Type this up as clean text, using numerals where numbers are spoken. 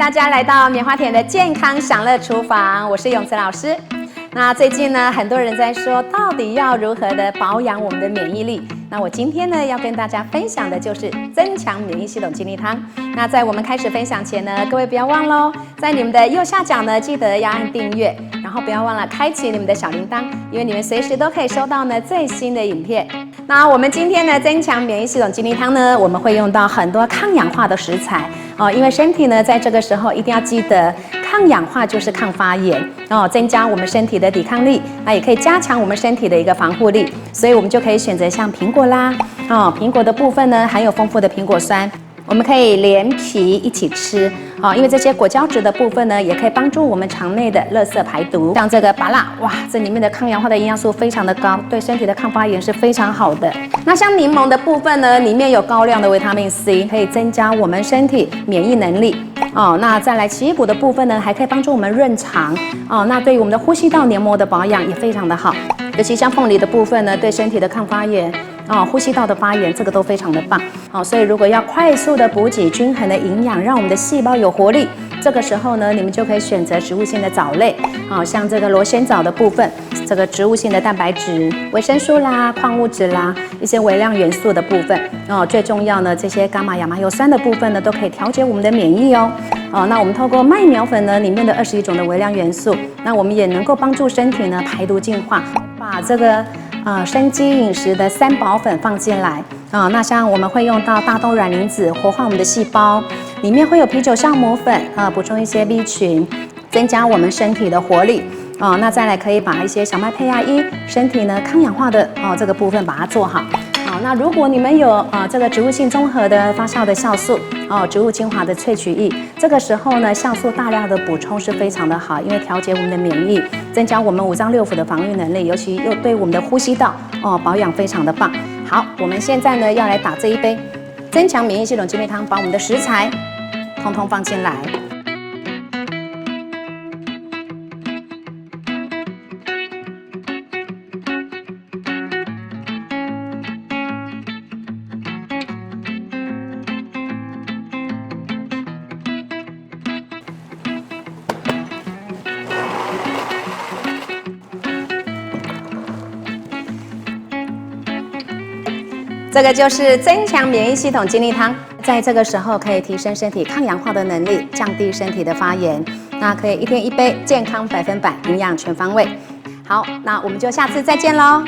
大家来到棉花田的健康享乐厨房，我是永慈老师。那最近呢，很多人在说，到底要如何的保养我们的免疫力？那我今天呢，要跟大家分享的就是增强免疫系统精力汤。那在我们开始分享前呢，各位不要忘喽，在你们的右下角呢，记得要按订阅，然后不要忘了开启你们的小铃铛，因为你们随时都可以收到呢最新的影片。那我们今天呢，增强免疫系统精力汤呢，我们会用到很多抗氧化的食材哦，因为身体呢，在这个时候一定要记得，抗氧化就是抗发炎哦，增加我们身体的抵抗力，那也可以加强我们身体的一个防护力，所以我们就可以选择像苹果啦，哦，苹果的部分呢，含有丰富的苹果酸。我们可以连皮一起吃，因为这些果胶质的部分呢，也可以帮助我们肠内的垃圾排毒。像这个芭乐，哇，这里面的抗氧化的营养素非常的高，对身体的抗发炎是非常好的。那像柠檬的部分呢，里面有高量的维他命 C， 可以增加我们身体免疫能力。那再来奇异果的部分呢，还可以帮助我们润肠。那对于我们的呼吸道黏膜的保养也非常的好。尤其像凤梨的部分呢，对身体的抗发炎。呼吸道的发炎，这个都非常的棒。所以如果要快速的补给均衡的营养，让我们的细胞有活力，这个时候呢，你们就可以选择植物性的藻类，像这个螺旋藻的部分，这个植物性的蛋白质、维生素啦、矿物质啦，一些微量元素的部分，最重要呢，这些伽马亚麻油酸的部分呢，都可以调节我们的免疫哦。那我们透过麦苗粉呢，里面的21种的微量元素，那我们也能够帮助身体呢排毒净化，把这个生机饮食的3宝粉放进来那像我们会用到大豆卵磷脂活化我们的细胞，里面会有啤酒酵母粉补充一些 B 群，增加我们身体的活力那再来可以把一些小麦胚芽1身体呢抗氧化的这个部分把它做好。那如果你们有这个植物性综合的发酵的酵素植物精华的萃取液，这个时候呢酵素大量的补充是非常的好，因为调节我们的免疫，增加我们5脏6腑的防御能力，尤其又对我们的呼吸道保养非常的棒。好，我们现在呢要来打这一杯增强免疫系统精力汤，把我们的食材通通放进来。这个就是增强免疫系统精力汤，在这个时候可以提升身体抗氧化的能力，降低身体的发炎。那可以1天1杯，健康100%，营养全方位。好，那我们就下次再见喽。